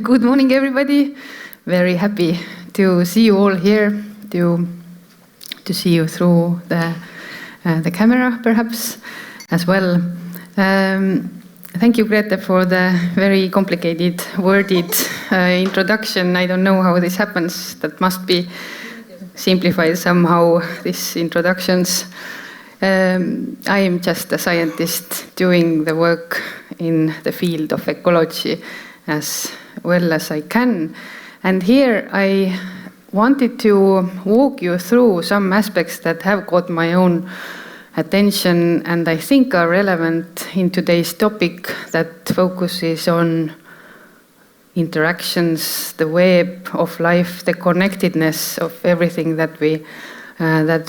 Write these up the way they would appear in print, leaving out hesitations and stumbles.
Good morning, everybody. Very happy to see you all here, to see you through the camera, perhaps, as well. Thank you, Grete, for the very complicated, worded introduction. I don't know how this happens. That must be simplified somehow, these introductions. I am just a scientist doing the work in the field of ecology as well as I can. And here I wanted to walk you through some aspects that have got my own attention and I think are relevant in today's topic that focuses on interactions, the web of life, the connectedness of everything that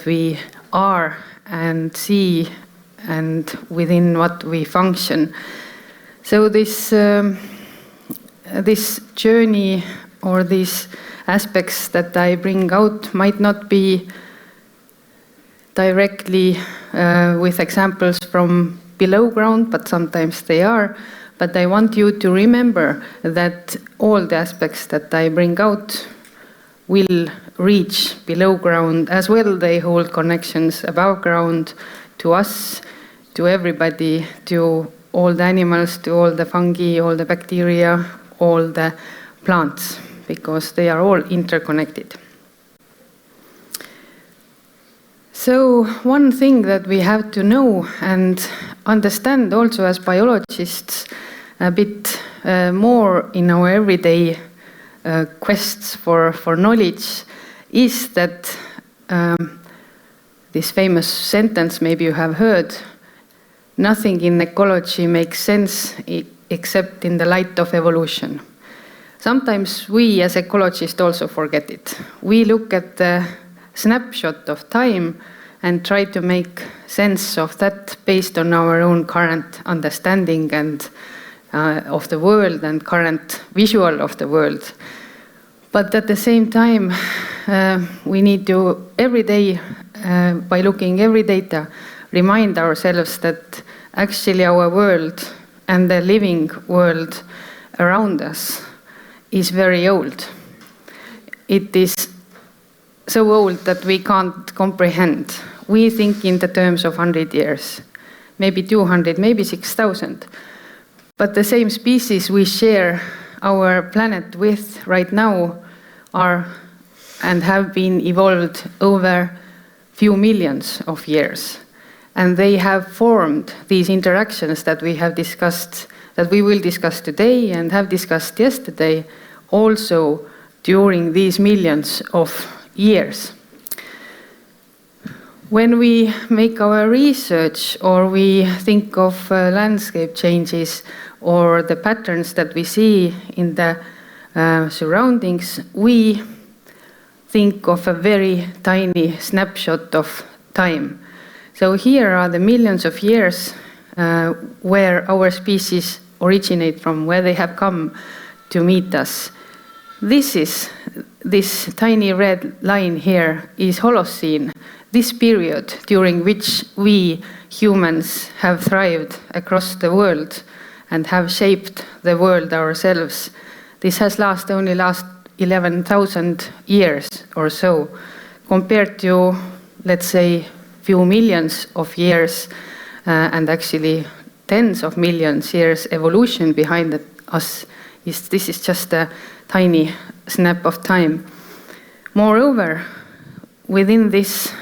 we are and see and within what we function. So this journey or these aspects that I bring out might not be directly with examples from below ground, but sometimes they are. But I want you to remember that all the aspects that I bring out will reach below ground as well. They hold connections above ground to us, to everybody, to all the animals, to all the fungi, all the bacteria, all the plants, because they are all interconnected. So one thing that we have to know and understand also as biologists a bit more in our everyday quests for knowledge is that this famous sentence maybe you have heard, nothing in ecology makes sense except in the light of evolution. Sometimes we as ecologists also forget it. We look at the snapshot of time and try to make sense of that based on our own current understanding and of the world and current visual of the world. But at the same time, we need to every day, by looking every data, remind ourselves that actually our world and the living world around us is very old. It is so old that we can't comprehend. We think in the terms of 100 years, maybe 200, maybe 6,000. But the same species we share our planet with right now are and have been evolved over few millions of years. And they have formed these interactions that we have discussed, that we will discuss today and have discussed yesterday, also during these millions of years. When we make our research or we think of landscape changes or the patterns that we see in the surroundings, we think of a very tiny snapshot of time. So here are the millions of years where our species originate from, where they have come to meet us. This tiny red line here is Holocene, this period during which we humans have thrived across the world and have shaped the world ourselves. This has only lasted 11,000 years or so, compared to, let's say, few millions of years and actually tens of millions years evolution behind us. This is just a tiny snap of time. Moreover, within this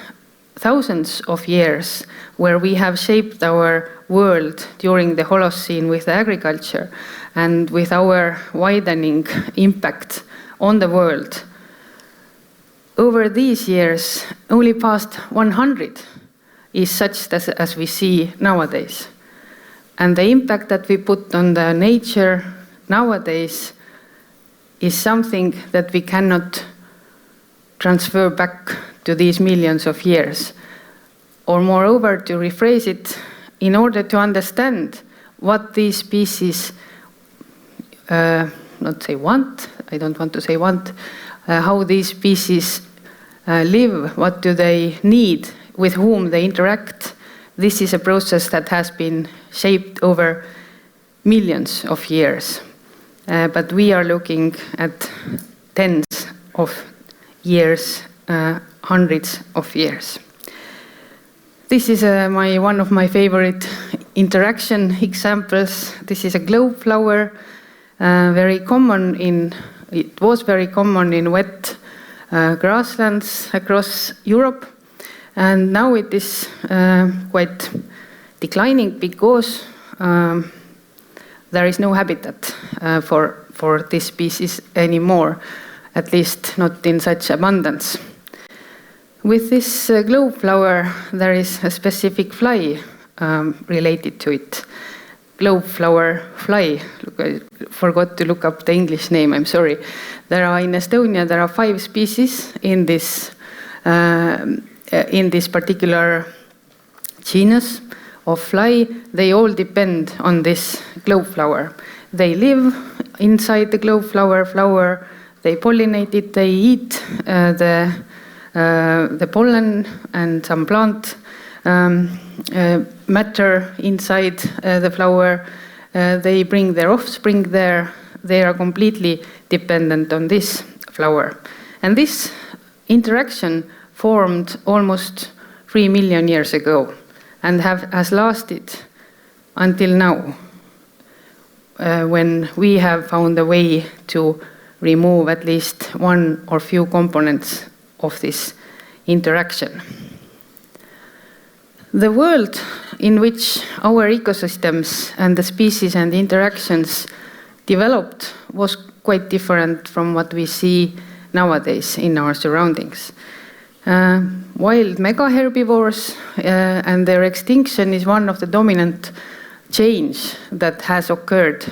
thousands of years where we have shaped our world during the Holocene with agriculture and with our widening impact on the world, over these years, only past 100 is such as we see nowadays. And the impact that we put on the nature nowadays is something that we cannot transfer back to these millions of years. Or moreover, to rephrase it, in order to understand what these species not say want, I don't want to say want, how these species live, what do they need, with whom they interact. This is a process that has been shaped over millions of years. but we are looking at tens of years, hundreds of years. This is one of my favorite interaction examples. This is a globe flower, it was very common in wet grasslands across Europe, and now it is quite declining because there is no habitat for this species anymore, at least not in such abundance. With this globe flower, there is a specific fly related to it. Globe flower fly. Look, I forgot to look up the English name, I'm sorry. In Estonia, there are 5 species in this particular genus of fly. They all depend on this globe flower. They live inside the globe flower, they pollinate it, they eat the pollen and some plant matter inside the flower. They bring their offspring there. They are completely dependent on this flower. And this interaction formed almost 3 million years ago and has lasted until now, when we have found a way to remove at least one or few components of this interaction. The world in which our ecosystems and the species and the interactions developed was quite different from what we see nowadays in our surroundings. Wild megaherbivores and their extinction is one of the dominant change that has occurred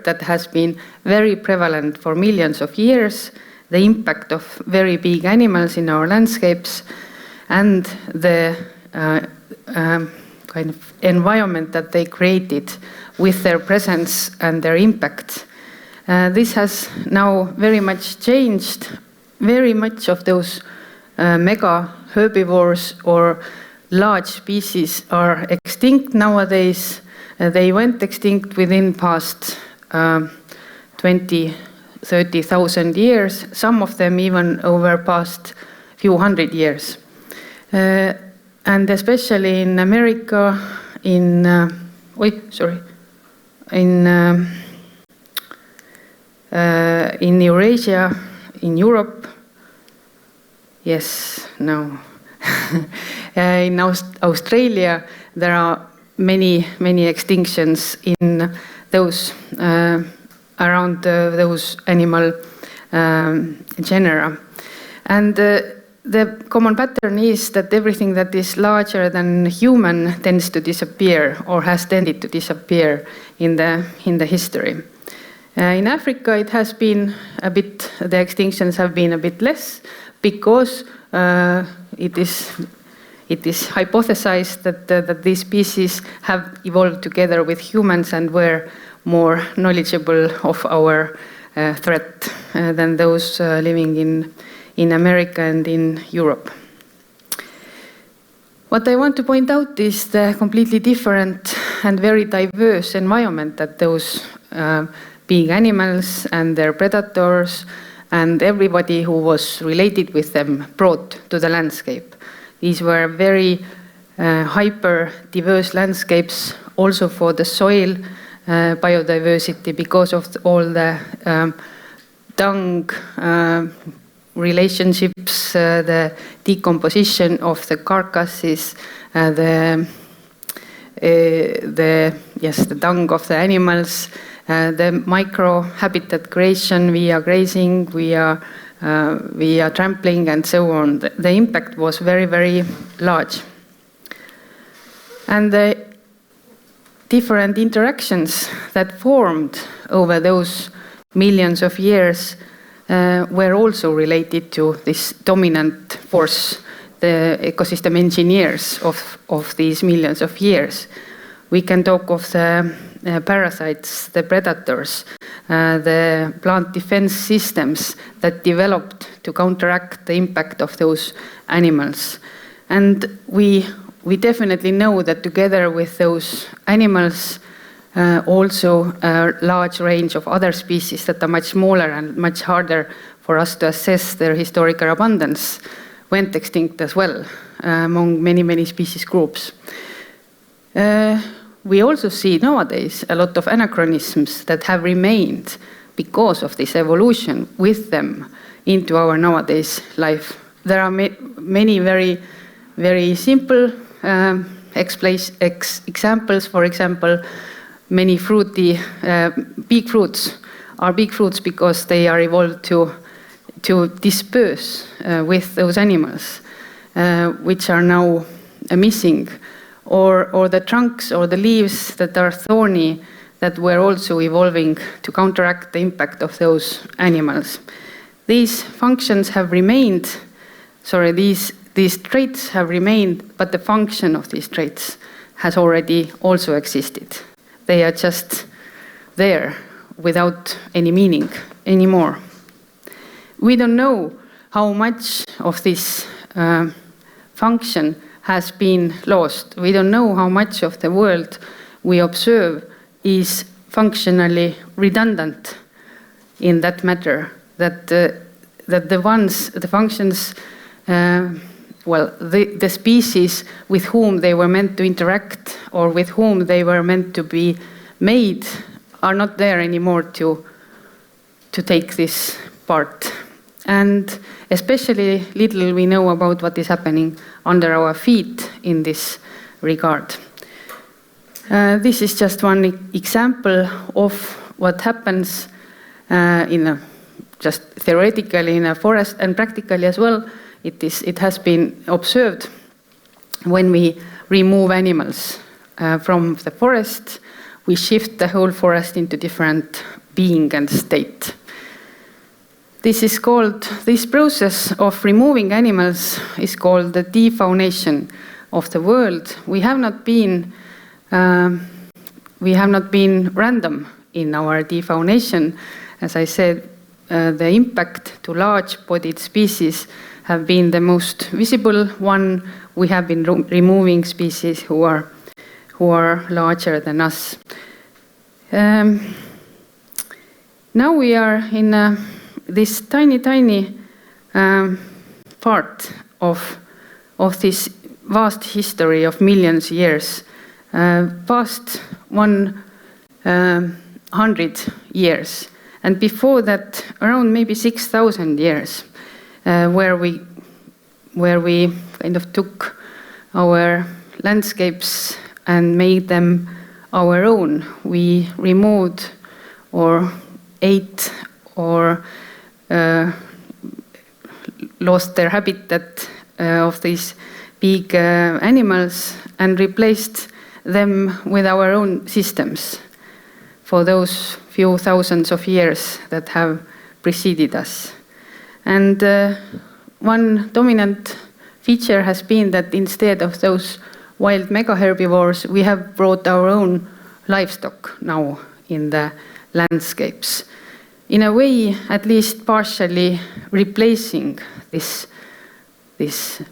that has been very prevalent for millions of years. The impact of very big animals in our landscapes and the kind of environment that they created with their presence and their impact. This has now very much changed. Very much of those mega herbivores or large species are extinct nowadays. They went extinct within past 20,000-30,000 years, some of them even over past few hundred years. And especially in America, in Eurasia, in Europe, in Australia, there are many extinctions in those around those animal genera. And the common pattern is that everything that is larger than human tends to disappear or has tended to disappear in the history. In Africa, it has been the extinctions have been a bit less because it is hypothesized that these species have evolved together with humans and were more knowledgeable of our threat than those living in America and in Europe. What I want to point out is the completely different and very diverse environment that those big animals and their predators and everybody who was related with them brought to the landscape. These were very hyper diverse landscapes also for the soil biodiversity because of all the dung relationships, the decomposition of the carcasses, the dung of the animals, the micro habitat creation via grazing, via trampling and so on. The impact was very, very large. And the different interactions that formed over those millions of years were also related to this dominant force, the ecosystem engineers of these millions of years. We can talk of the parasites, the predators, the plant defense systems that developed to counteract the impact of those animals. And we definitely know that together with those animals, also a large range of other species that are much smaller and much harder for us to assess their historical abundance, went extinct as well among many, many species groups. We also see nowadays a lot of anachronisms that have remained because of this evolution with them into our nowadays life. There are many very, very simple examples. For example, many fruity big fruits are big fruits because they are evolved to disperse with those animals, which are now missing, or the trunks or the leaves that are thorny that were also evolving to counteract the impact of those animals. These functions have remained, these traits have remained, but the function of these traits has already also existed. They are just there without any meaning anymore. We don't know how much of this function has been lost. We don't know how much of the world we observe is functionally redundant in that matter, that the functions, the species with whom they were meant to interact or with whom they were meant to be made are not there anymore to take this part. And especially little we know about what is happening under our feet in this regard. This is just one example of what happens just theoretically in a forest, and practically as well. It has been observed when we remove animals from the forest. We shift the whole forest into different being and state. This process of removing animals is called the defaunation of the world. We have not been random in our defaunation. As I said, the impact to large-bodied species have been the most visible one. We have been removing species who are larger than us. Now we are in this tiny part of this vast history of millions of years, past 100 years, and before that around maybe 6,000 years, where we kind of took our landscapes and made them our own. We removed or ate or lost their habitat of these big animals and replaced them with our own systems for those few thousands of years that have preceded us. And one dominant feature has been that instead of those wild megaherbivores, we have brought our own livestock now in the landscapes. In a way, at least partially replacing this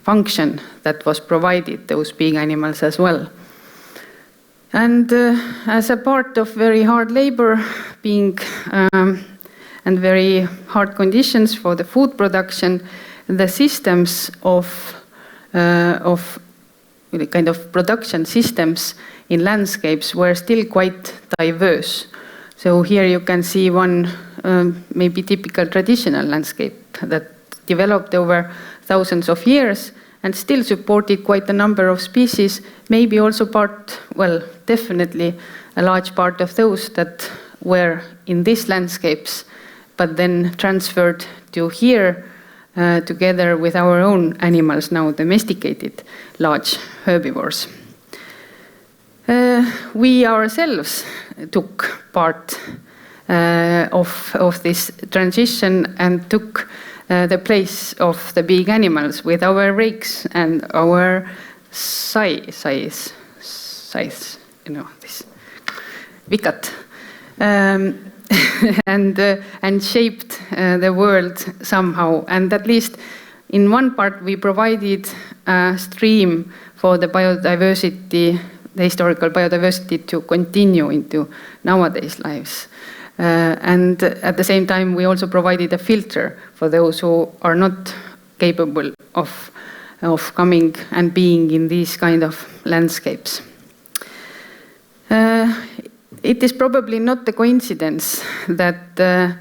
function that was provided those big animals as well. And as a part of very hard labor, and very hard conditions for the food production, the systems of kind of production systems in landscapes were still quite diverse. So here you can see one maybe typical traditional landscape that developed over thousands of years and still supported quite a number of species, maybe also definitely a large part of those that were in these landscapes, but then transferred to here together with our own animals, now domesticated large herbivores. We ourselves took part of this transition and took the place of the big animals with our rakes and our scythes, this vikat, and shaped the world somehow. And at least in one part we provided a stream for the biodiversity the historical biodiversity to continue into nowadays lives. And at the same time, we also provided a filter for those who are not capable of coming and being in these kind of landscapes. It is probably not a coincidence that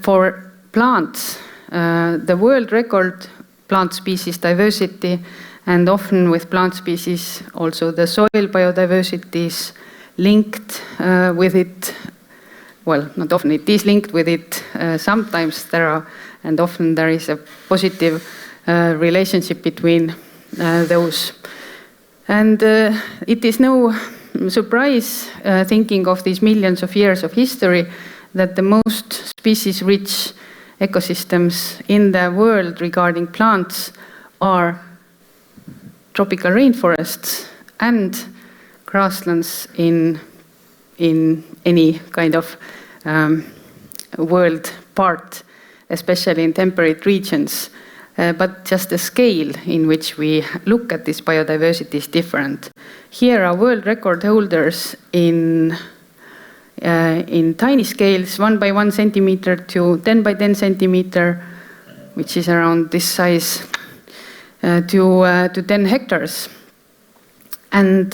for plants, the world record plant species diversity, and often with plant species also the soil biodiversity is linked with it. Well, not often, it is linked with it. Sometimes there are, and often there is a positive relationship between those. And it is no surprise, thinking of these millions of years of history, that the most species-rich ecosystems in the world regarding plants are tropical rainforests and grasslands in any kind of world part, especially in temperate regions. But just the scale in which we look at this biodiversity is different. Here are world record holders in tiny scales, 1 by 1 centimeter to 10 by 10 centimeter, which is around this size, to 10 hectares. And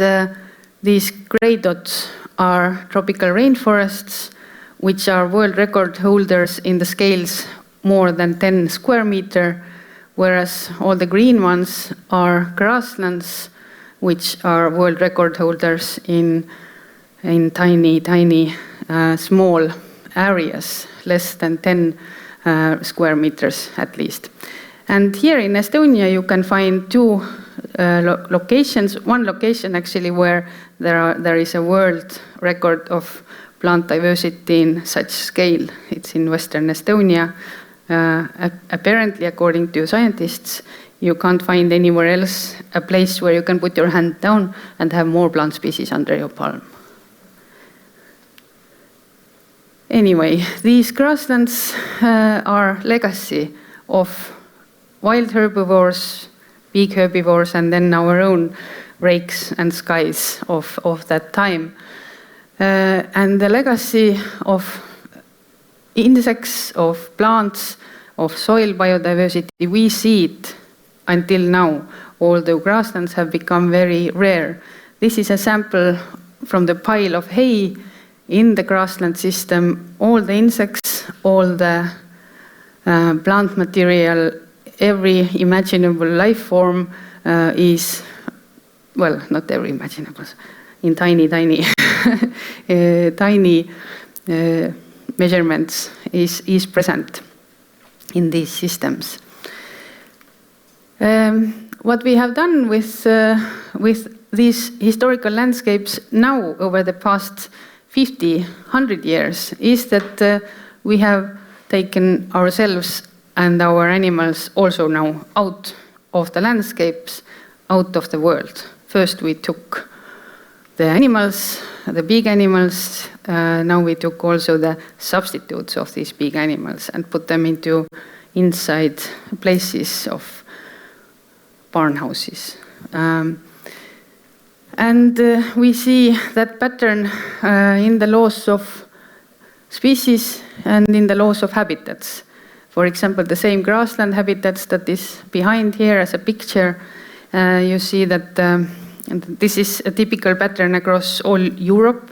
these gray dots are tropical rainforests, which are world record holders in the scales more than 10 square meter, whereas all the green ones are grasslands, which are world record holders in tiny, small areas, less than 10 square meters at least. And here in Estonia, you can find two locations. One location actually where there is a world record of plant diversity in such scale. It's in Western Estonia. Apparently, according to scientists, you can't find anywhere else a place where you can put your hand down and have more plant species under your palm. Anyway, these grasslands are legacy of wild herbivores, big herbivores, and then our own rakes and skies of that time. And the legacy of insects, of plants, of soil biodiversity, we see it until now, although grasslands have become very rare. This is a sample from the pile of hay in the grassland system. All the insects, all the plant material, every imaginable life form is, well, not every imaginable, in tiny measurements is present in these systems. What we have done with these historical landscapes now over the past 50, 100 years is that we have taken ourselves and our animals also now out of the landscapes, out of the world. First we took the animals, the big animals, now we took also the substitutes of these big animals and put them into inside places of barn houses. And we see that pattern in the loss of species and in the loss of habitats. For example, the same grassland habitats that is behind here as a picture, you see that this is a typical pattern across all Europe.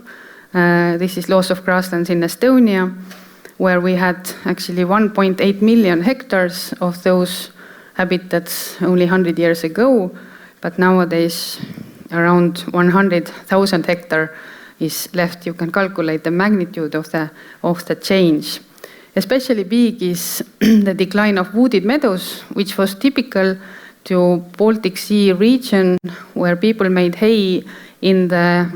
This is loss of grasslands in Estonia, where we had actually 1.8 million hectares of those habitats only 100 years ago, but nowadays around 100,000 hectares is left. You can calculate the magnitude of the change. Especially big is the decline of wooded meadows, which was typical to Baltic Sea region, where people made hay in the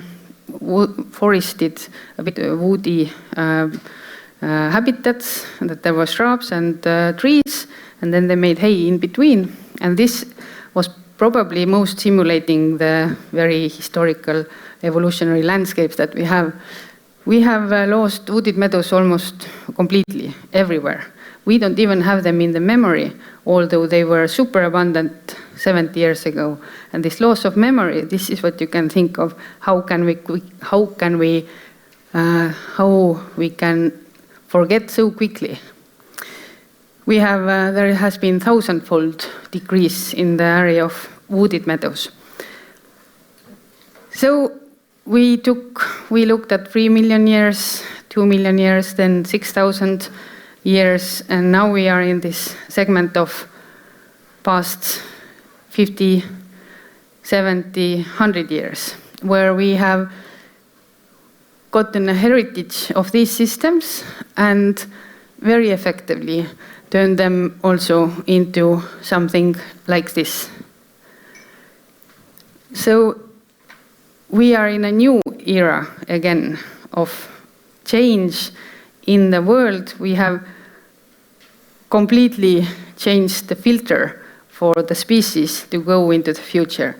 forested, a bit woody habitats, that there were shrubs and trees, and then they made hay in between. And this was probably most simulating the very historical evolutionary landscapes that we have. We have lost wooded meadows almost completely everywhere. We don't even have them in the memory, although they were super abundant 70 years ago. And this loss of memory, this is what you can think of. How we can forget so quickly. We have there has been 1,000-fold decrease in the area of wooded meadows. So we looked at 3 million years, 2 million years, then 6,000 years, and now we are in this segment of past 50, 70, 100 years, where we have gotten a heritage of these systems and very effectively turned them also into something like this. So we are in a new era again of change in the world. We have completely changed the filter for the species to go into the future.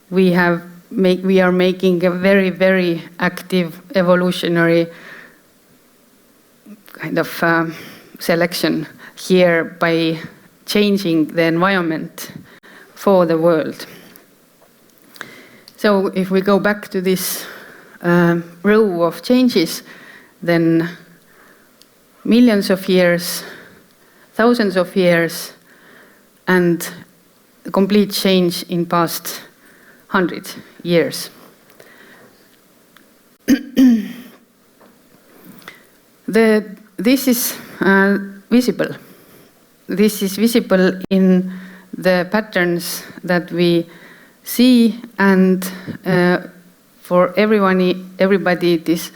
We are making a very, very active evolutionary kind of selection here by changing the environment for the world. So if we go back to this row of changes, then millions of years, thousands of years, and a complete change in past 100 years. This is visible. This is visible in the patterns that we see, and for everybody it is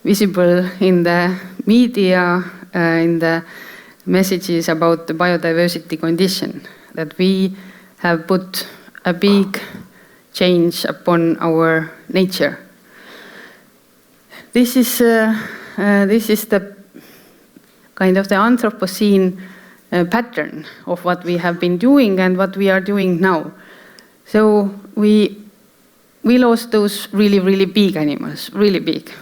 visible in the media, in the messages about the biodiversity condition, that we have put a big change upon our nature. This is the kind of the Anthropocene pattern of what we have been doing and what we are doing now. So we lost those really, really big animals, really big.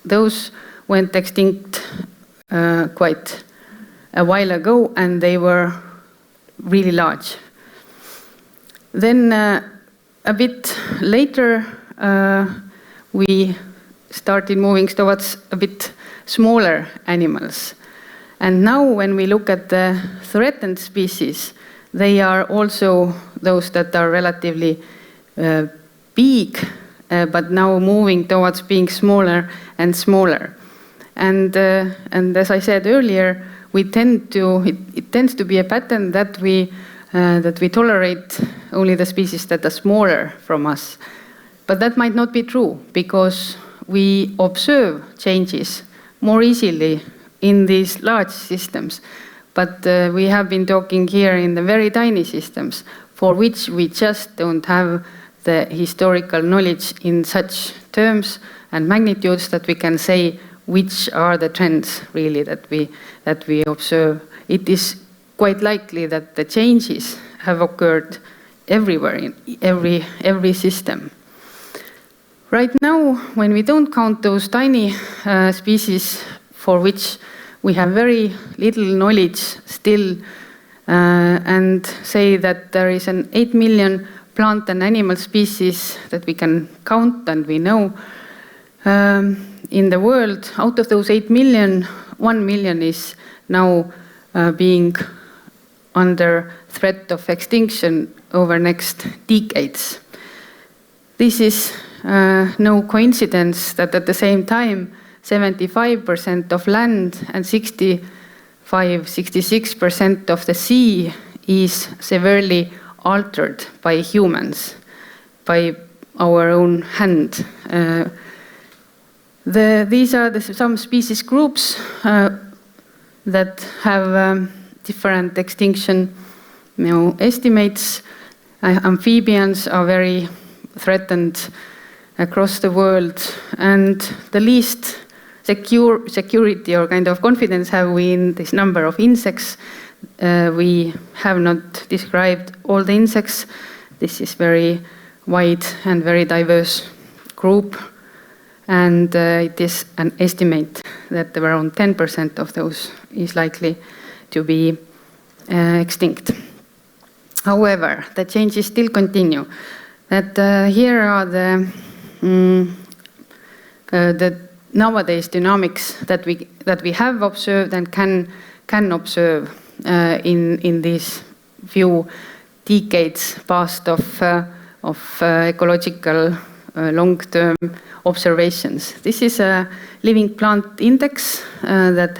Those went extinct quite a while ago, and they were really large. Then a bit later, we started moving towards a bit smaller animals. And now when we look at the threatened species, they are also those that are relatively big, but now moving towards being smaller and smaller. And as I said earlier, it tends to be a pattern that we tolerate only the species that are smaller from us. But that might not be true, because we observe changes more easily in these large systems. But we have been talking here in the very tiny systems, for which we just don't have the historical knowledge in such terms and magnitudes that we can say which are the trends really that we observe. It is quite likely that the changes have occurred everywhere in every system. Right now, when we don't count those tiny species for which we have very little knowledge still, and say that there is an 8 million plant and animal species that we can count and we know in the world. Out of those 8 million, 1 million is now being under threat of extinction over next decades. This is no coincidence that at the same time 75% of land and 66% of the sea is severely altered by humans, by our own hand. These are some species groups that have different extinction estimates. Amphibians are very threatened across the world, and the least security or kind of confidence have we in this number of insects. We have not described all the insects. This is very wide and very diverse group, and it is an estimate that around 10% of those is likely to be extinct. However, the changes still continue. Here are the nowadays dynamics that we have observed and can observe in these few decades past of ecological long-term observations. This is a living plant index that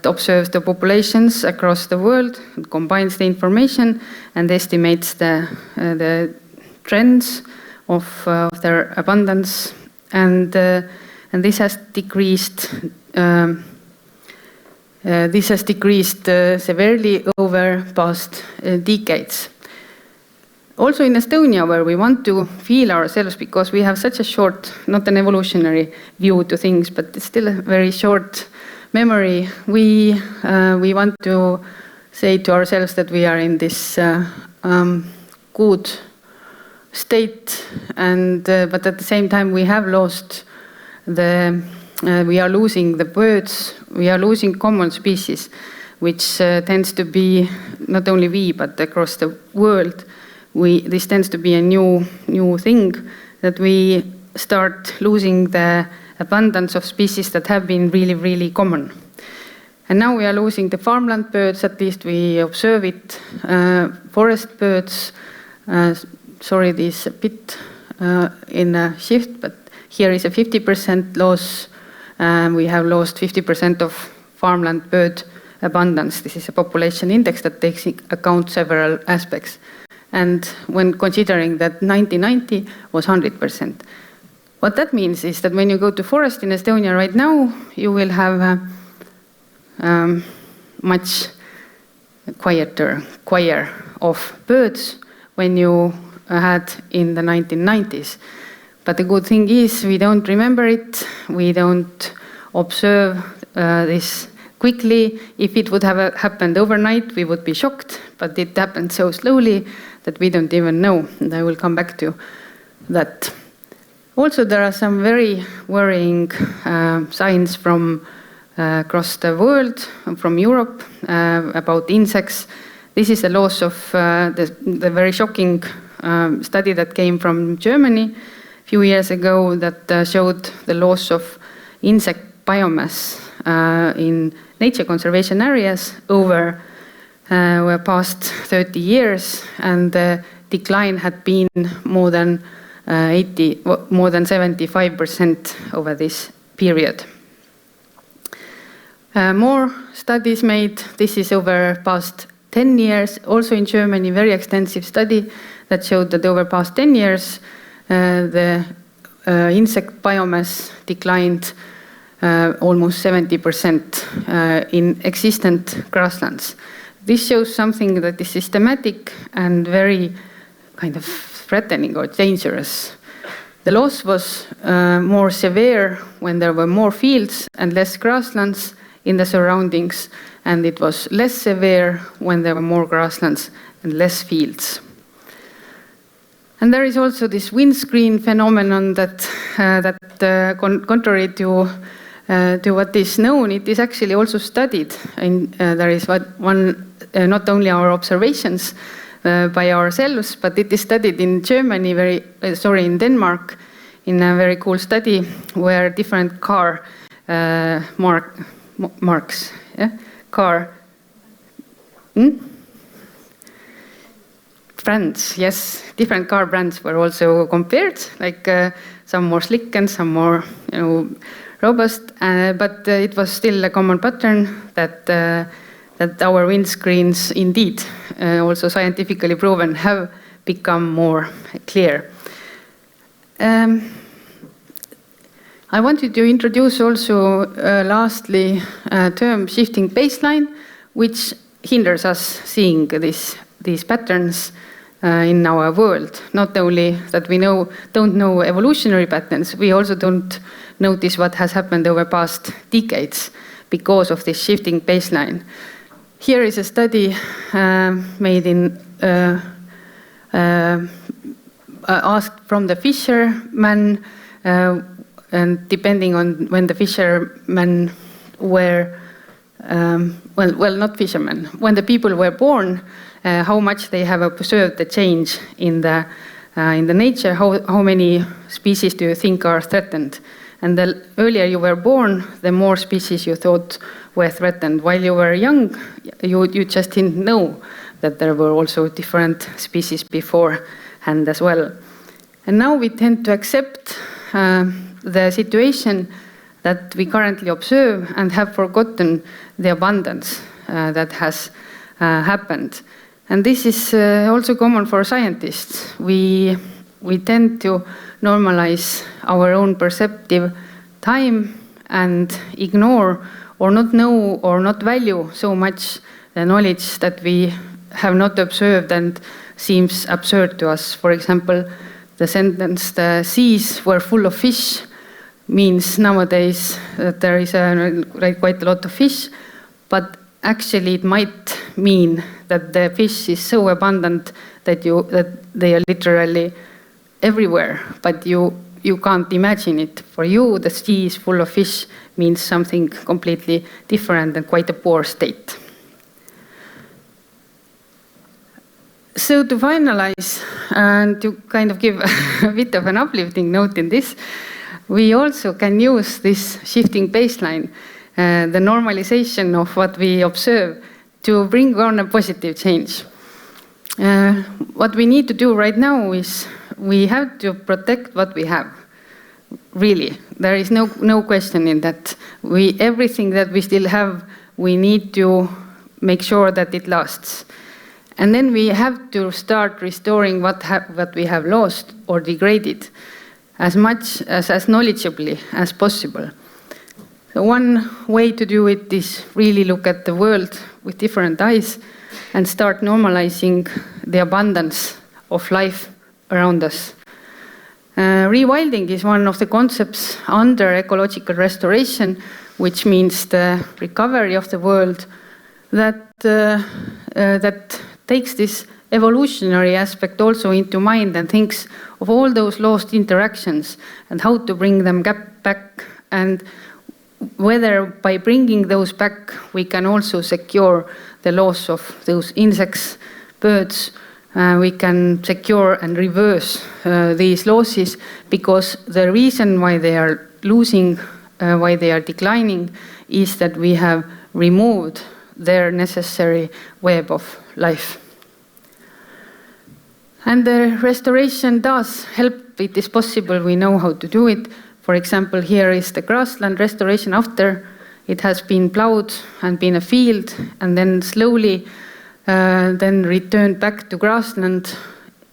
observes the populations across the world, combines the information, and estimates the trends of their abundance. And this has decreased. Severely over past decades. Also in Estonia, where we want to feel ourselves, because we have such a short, not an evolutionary view to things, but it's still a very short memory, we want to say to ourselves that we are in this good state, but at the same time we have lost we are losing the birds, we are losing common species, which tends to be, not only we, but across the world, this tends to be a new thing, that we start losing the abundance of species that have been really, really common. And now we are losing the farmland birds, at least we observe it, forest birds, sorry, this is a bit in a shift, but here is a 50% loss. We have lost 50% of farmland bird abundance. This is a population index that takes into account several aspects. And when considering that 1990 was 100%. What that means is that when you go to forest in Estonia right now, you will have a much quieter choir of birds when you had in the 1990s. But the good thing is we don't remember it, we don't observe this quickly. If it would have happened overnight, we would be shocked, but it happened so slowly that we don't even know, and I will come back to that. Also, there are some very worrying signs from across the world, from Europe, about insects. This is the loss of the very shocking study that came from Germany a few years ago that showed the loss of insect biomass in nature conservation areas over past 30 years, and the decline had been more than 75% over this period. More studies made. This is over past 10 years. Also in Germany, very extensive study that showed that over past 10 years, the insect biomass declined almost 70% in existent grasslands. This shows something that is systematic and very kind of threatening or dangerous. The loss was more severe when there were more fields and less grasslands in the surroundings, and it was less severe when there were more grasslands and less fields. And there is also this windscreen phenomenon that, contrary to what is known, it is actually also studied. And there is one, not only our observations by ourselves, but it is studied in Germany, in Denmark, in a very cool study where different car marks, brands, yes, different car brands were also compared, like some more slick and some more, robust, but it was still a common pattern that our windscreens, indeed, also scientifically proven, have become more clear. I wanted to introduce also, lastly, a term shifting baseline, which hinders us seeing these patterns in our world. Not only that we don't know evolutionary patterns, we also don't notice what has happened over past decades because of this shifting baseline. Here is a study made in asked from the fishermen, and depending on when the fishermen were well, not fishermen, when the people were born, how much they have observed the change in the nature, how many species do you think are threatened? And the earlier you were born, the more species you thought were threatened. While you were young, you just didn't know that there were also different species beforehand as well. And now we tend to accept the situation that we currently observe and have forgotten the abundance that has happened. And this is also common for scientists. We tend to normalize our own perceptive time and ignore or not know or not value so much the knowledge that we have not observed and seems absurd to us. For example, the sentence, "the seas were full of fish," means nowadays that there is quite a lot of fish, but actually it might mean that the fish is so abundant that they are literally everywhere, but you can't imagine it. For you, the sea is full of fish means something completely different and quite a poor state. So to finalize and to kind of give a bit of an uplifting note in this, we also can use this shifting baseline, the normalization of what we observe, to bring on a positive change. What we need to do right now is we have to protect what we have. Really, there is no question in that. Everything that we still have, we need to make sure that it lasts. And then we have to start restoring what we have lost or degraded as much as knowledgeably as possible. So one way to do it is really look at the world with different eyes and start normalizing the abundance of life around us. Rewilding is one of the concepts under ecological restoration, which means the recovery of the world that takes this evolutionary aspect also into mind and thinks of all those lost interactions and how to bring them back, and whether by bringing those back we can also secure the loss of those insects, birds. We can secure and reverse these losses, because the reason why they are losing, why they are declining, is that we have removed their necessary web of life. And the restoration does help. It is possible. We know how to do it. For example, here is the grassland restoration after it has been plowed and been a field, and then slowly then returned back to grassland.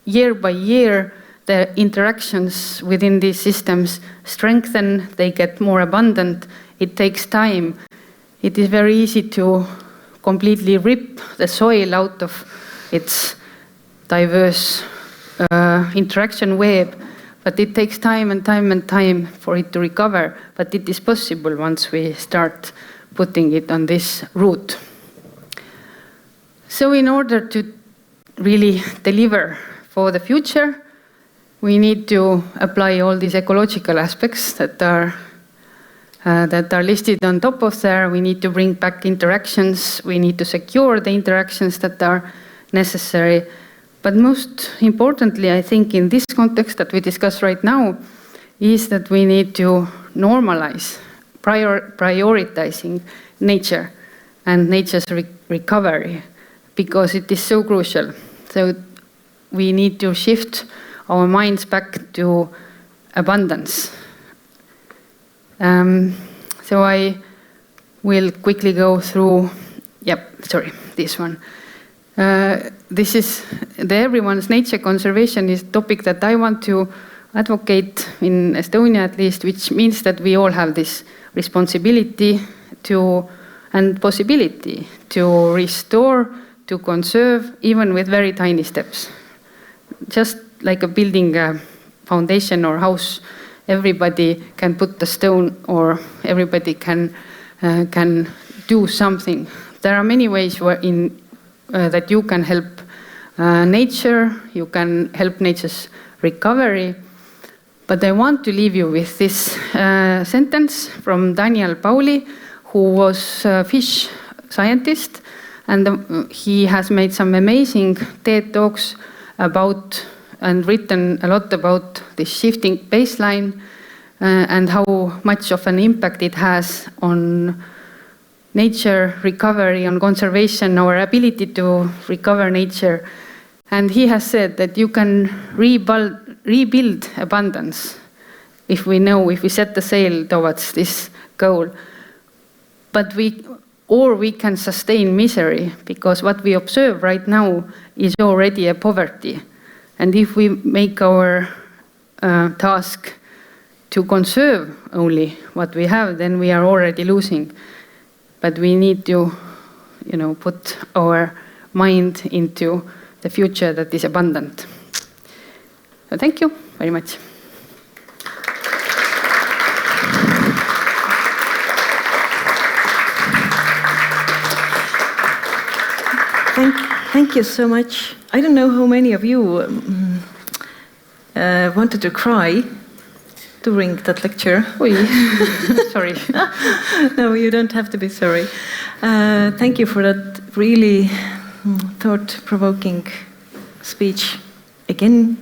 Year by year, the interactions within these systems strengthen, they get more abundant. It takes time. It is very easy to completely rip the soil out of its diverse interaction web, but it takes time and time and time for it to recover. But it is possible once we start putting it on this route. So in order to really deliver for the future, we need to apply all these ecological aspects that are listed on top of there. We need to bring back interactions. We need to secure the interactions that are necessary. But most importantly, I think in this context that we discuss right now, is that we need to normalize prioritizing nature and nature's recovery, because it is so crucial. So we need to shift our minds back to abundance. So I will quickly go through, this one. This is the everyone's nature conservation is a topic that I want to advocate in Estonia at least, which means that we all have this responsibility and possibility to restore, to conserve, even with very tiny steps. Just like building a foundation or house, everybody can put the stone, or everybody can do something. There are many ways that you can help nature, you can help nature's recovery. But I want to leave you with this sentence from Daniel Pauli, who was a fish scientist, and he has made some amazing TED talks about and written a lot about this shifting baseline and how much of an impact it has on nature recovery, on conservation, our ability to recover nature. And he has said that you can rebuild abundance if we set the sail towards this goal. But we can sustain misery, because what we observe right now is already a poverty. And if we make our task to conserve only what we have, then we are already losing. But we need to, put our mind into the future that is abundant. So thank you very much. Thank you so much. I don't know how many of you wanted to cry during that lecture. Sorry. No, you don't have to be sorry. Thank you for that really thought-provoking speech. Again,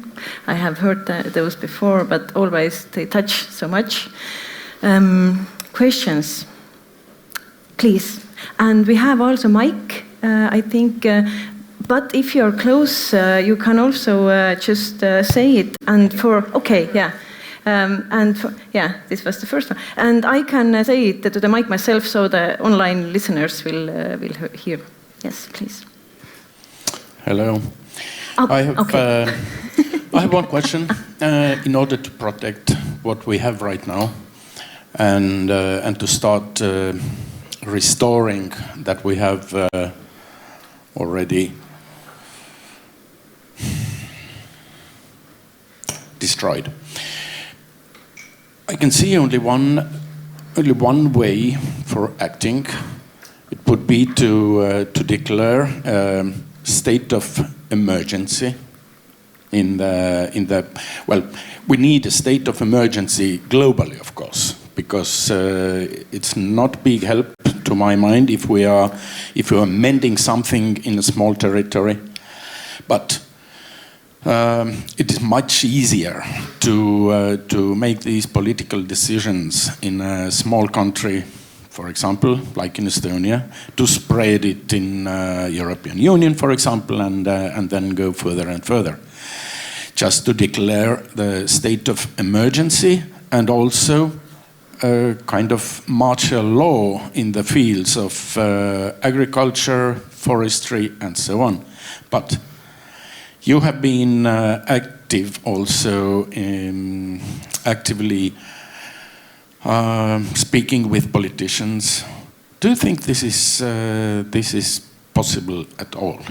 I have heard those before, but always they touch so much. Questions, please. And we have also mic, I think. But if you're close, you can also just say it. And this was the first one. And I can say it to the mic myself, so the online listeners will hear. Yes, please. Hello. I have one question. In order to protect what we have right now, and to start restoring that we have already destroyed, I can see only one way for acting. It would be to declare a state of emergency in the well, we need a state of emergency globally, of course, because it's not big help to my mind if we are mending something in a small territory, but it is much easier to make these political decisions in a small country, for example, like in Estonia, to spread it in European Union, for example, and then go further and further. Just to declare the state of emergency, and also a kind of martial law in the fields of agriculture, forestry, and so on. But you have been active also in actively speaking with politicians. Do you think this is possible at all?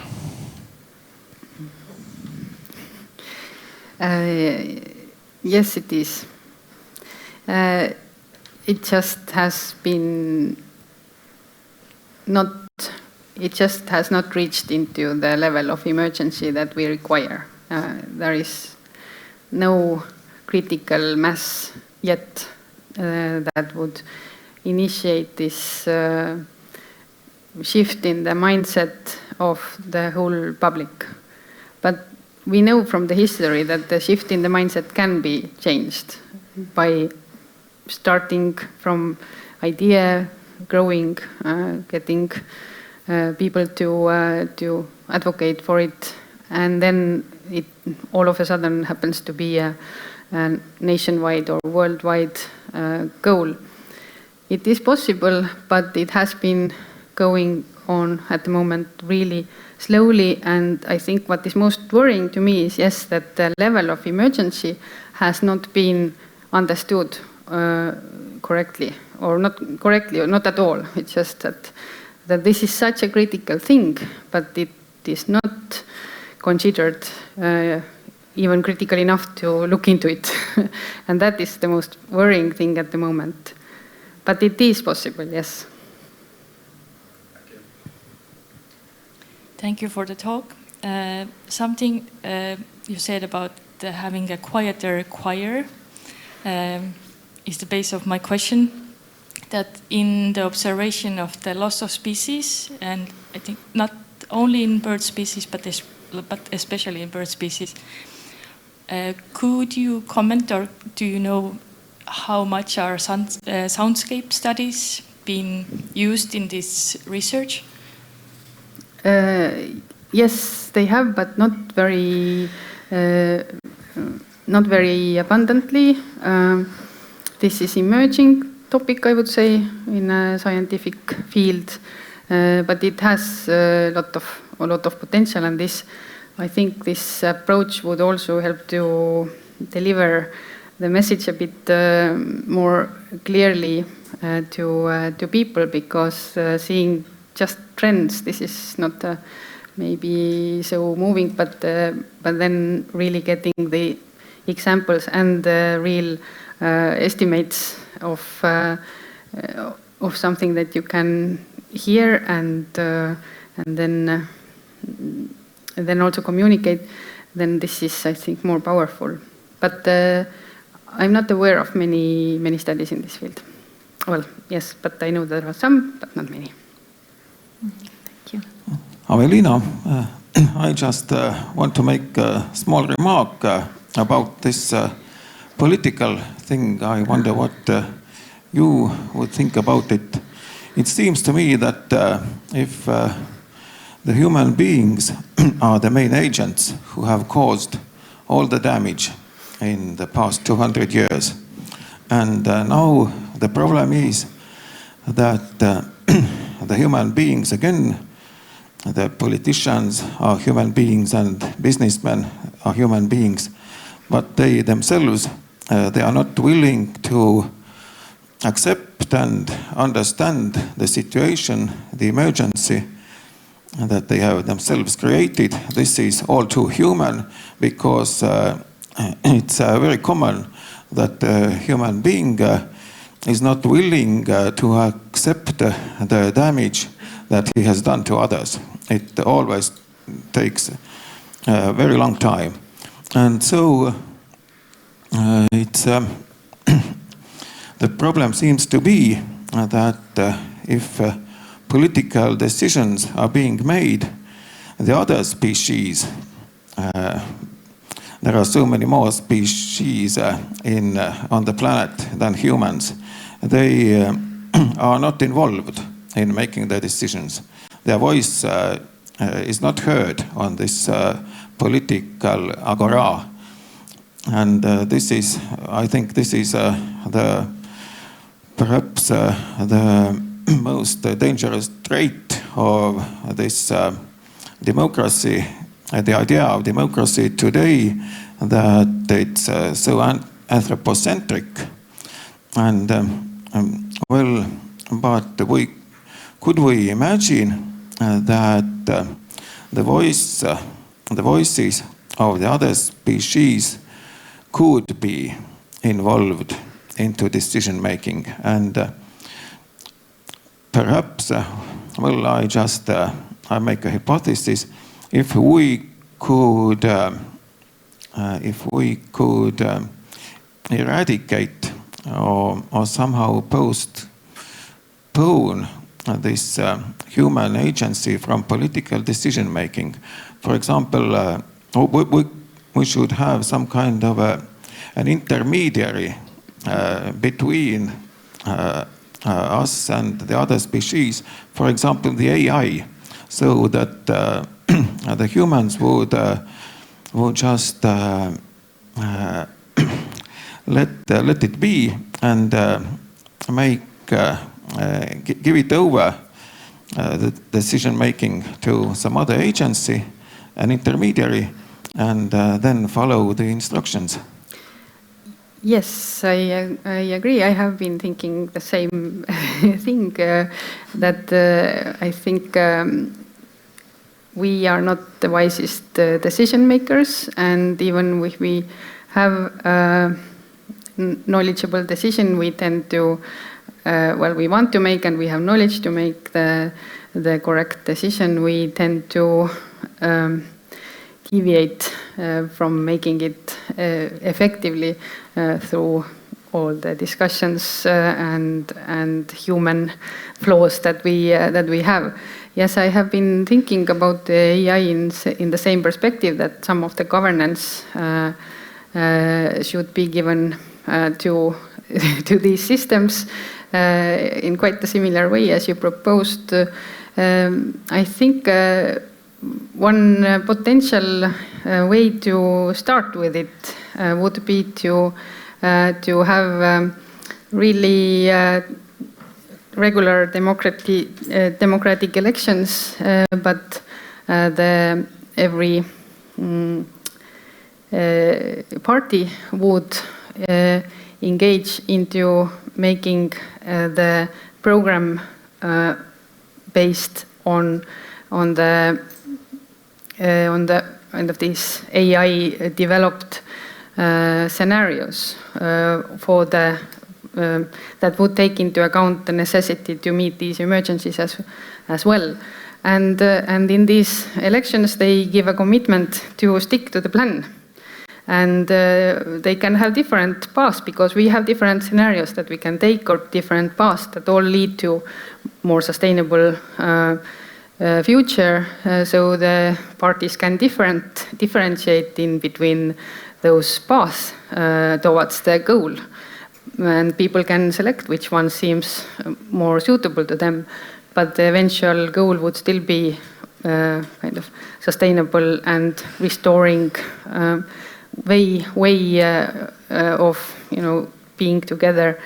Yes, it is. It just has been not. It just has not reached into the level of emergency that we require. There is no critical mass yet that would initiate this shift in the mindset of the whole public. But we know from the history that the shift in the mindset can be changed by starting from idea, growing, getting people to advocate for it, and then it all of a sudden happens to be a nationwide or worldwide goal. It is possible, but it has been going on at the moment really slowly, and I think what is most worrying to me is, yes, that the level of emergency has not been understood correctly, or not correctly, or not at all. It's just that this is such a critical thing, but it is not considered even critical enough to look into it. And that is the most worrying thing at the moment. But it is possible, yes. Thank you for the talk. Something you said about having a quieter choir is the base of my question. that in the observation of the loss of species, and I think not only in bird species, but especially in bird species, could you comment, or do you know how much are soundscape studies being used in this research? Yes, they have, but not very abundantly. This is emerging topic, I would say, in a scientific field, but it has a lot of potential, and I think this approach would also help to deliver the message a bit more clearly to people, because seeing just trends, this is not maybe so moving, but then really getting the examples and the real estimates of something that you can hear and then also communicate, then this is, I think, more powerful. But I'm not aware of many studies in this field. Well, yes, but I know there are some, but not many. Thank you. Aveliina, I just want to make a small remark about this political thing. I wonder what you would think about it. It seems to me that if the human beings are the main agents who have caused all the damage in the past 200 years, and now the problem is that the human beings, again, the politicians are human beings and businessmen are human beings, but they themselves, they are not willing to accept and understand the situation, the emergency that they have themselves created. This is all too human, because it's very common that a human being is not willing to accept the damage that he has done to others. It always takes a very long time. And so it's the problem seems to be that if political decisions are being made, the other species, there are so many more species on the planet than humans, they are not involved in making the decisions. Their voice is not heard on this political agora. And this is, I think this is perhaps the most dangerous trait of this democracy, the idea of democracy today, that it's so anthropocentric. And well, but could we imagine that the voices of the other species could be involved into decision making? And perhaps, well, I make a hypothesis. If we could eradicate or somehow postpone this human agency from political decision making, for example, we should have some kind of an intermediary between us and the other species, for example, the AI, so that the humans would just let it be and give it over the decision making to some other agency, an intermediary, and then follow the instructions. Yes, I agree. I have been thinking the same thing, that I think we are not the wisest decision makers, and even if we have a knowledgeable decision, we tend to, we want to make, and we have knowledge to make the correct decision, we tend to deviate from making it effectively through all the discussions and human flaws that we have. Yes, I have been thinking about the AI in the same perspective, that some of the governance should be given to these systems in quite a similar way as you proposed. I think one potential way to start with it would be to have really regular democratic elections, but every party would engage into making the program based on the kind of these AI developed scenarios for the that would take into account the necessity to meet these emergencies as well. And in these elections, they give a commitment to stick to the plan. And they can have different paths, because we have different scenarios that we can take, or different paths that all lead to more sustainable future. So the parties can differentiate in between those paths towards the goal. And people can select which one seems more suitable to them. But the eventual goal would still be kind of sustainable and restoring way of being together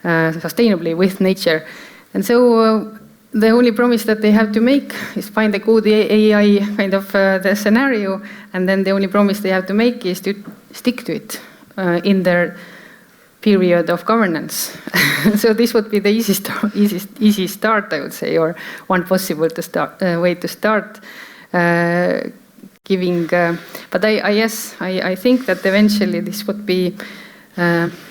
sustainably with nature. And so the only promise that they have to make is find a good AI kind of the scenario, and then the only promise they have to make is to stick to it in their period of governance. So this would be the easy start, I would say, or one possible way to start. Giving, but I think that eventually this would be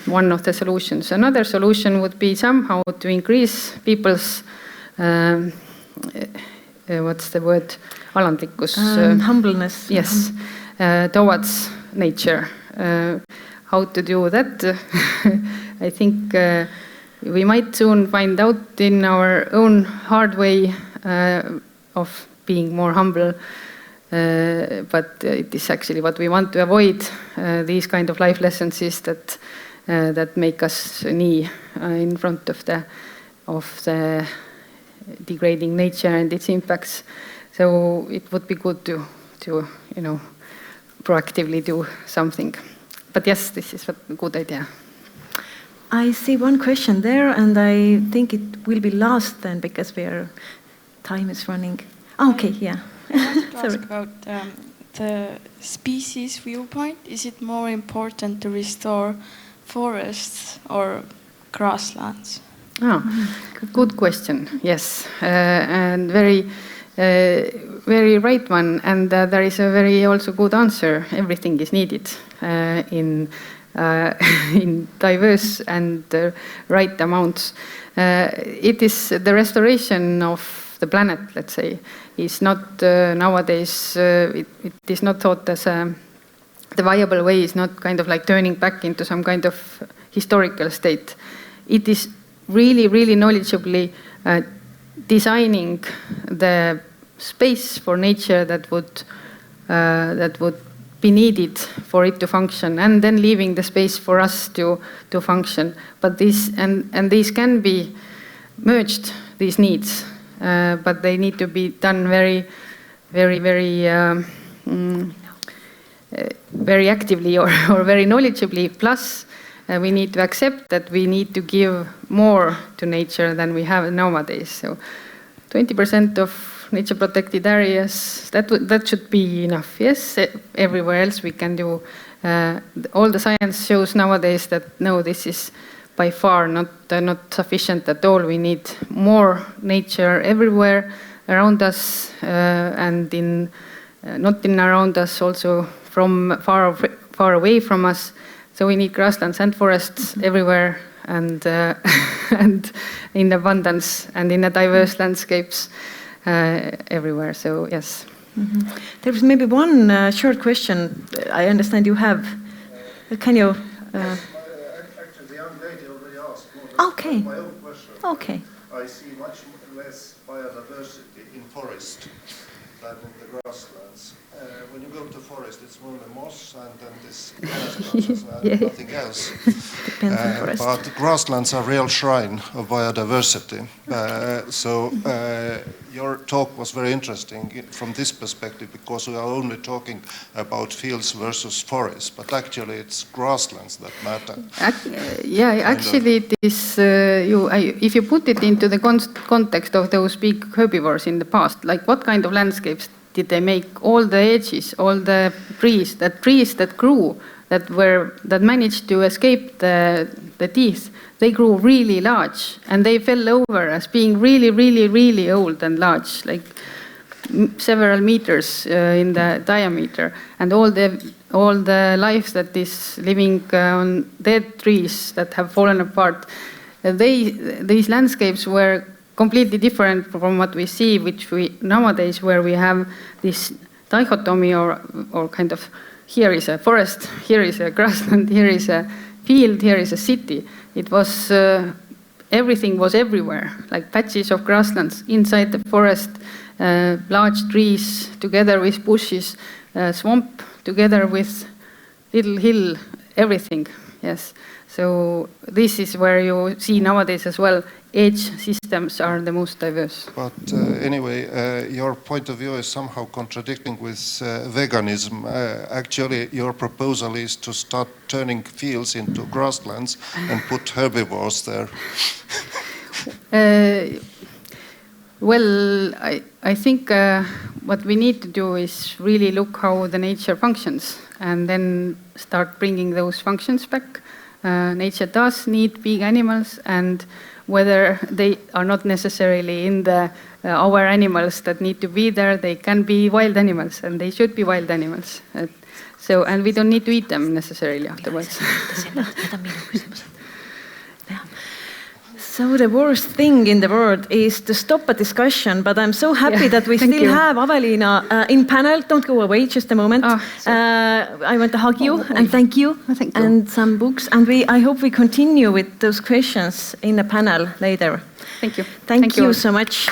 one of the solutions. Another solution would be somehow to increase people's what's the word? Alandlikkus. Humbleness. Yes, towards nature. How to do that? I think we might soon find out in our own hard way of being more humble. But it is actually what we want to avoid. These kind of life lessons is that make us knee in front of the degrading nature and its impacts. So it would be good to proactively do something. But yes, this is a good idea. I see one question there, and I think it will be last then, because time is running. Okay, yeah. I wanted to ask about the species viewpoint. Is it more important to restore forests or grasslands? Good question. Yes, and very right one. And there is a very also good answer. Everything is needed in diverse and right amounts. It is the restoration of the planet, let's say, is not nowadays. It is not thought as the viable way. Is not kind of like turning back into some kind of historical state. It is really knowledgeably designing the space for nature that would be needed for it to function, and then leaving the space for us to function. But these can be merged, these needs, but they need to be done very actively or very knowledgeably. Plus, we need to accept that we need to give more to nature than we have nowadays. So 20% of nature protected areas, that should be enough. Yes, everywhere else we can do. All the science shows nowadays that no, this is by far not sufficient at all. We need more nature everywhere around us, and not around us, also from far away from us. So we need grasslands and forests everywhere, and in abundance, and in a diverse landscapes everywhere. So yes. Mm-hmm. There's maybe one short question. I understand you have. Can you? Actually, the young lady Okay. My own question. Okay. I see much less biodiversity in forest than in the grasslands. When you go to forest, it's only moss and then this grass and nothing else. Depends on forest. But grasslands are real shrine of biodiversity. So your talk was very interesting from this perspective because we are only talking about fields versus forests, but actually it's grasslands that matter. Actually it is, if you put it into the context of those big herbivores in the past, like what kind of landscapes did they make? All the edges, all the trees that grew, that managed to escape the teeth, they grew really large and they fell over as being really, really, really old and large, like several meters in the diameter. And all the life that is living on dead trees that have fallen apart, these landscapes were completely different from what we see, which we nowadays, where we have this dichotomy or kind of, here is a forest, here is a grassland, here is a field, here is a city. It was, everything was everywhere, like patches of grasslands inside the forest, large trees together with bushes, swamp together with little hill, everything, yes. So this is where you see nowadays as well, edge systems are the most diverse. But anyway, your point of view is somehow contradicting with veganism. Actually, your proposal is to start turning fields into grasslands and put herbivores there. Well, I think what we need to do is really look how the nature functions and then start bringing those functions back. Nature does need big animals, and whether they are not necessarily in our animals that need to be there, they can be wild animals, and they should be wild animals. And we don't need to eat them necessarily afterwards. So the worst thing in the world is to stop a discussion, but I'm so happy that we still have Aveliina in panel. Don't go away, just a moment. I want to hug you and thank you. Thank you. And some books. And I hope we continue with those questions in the panel later. Thank you. Thank you so much.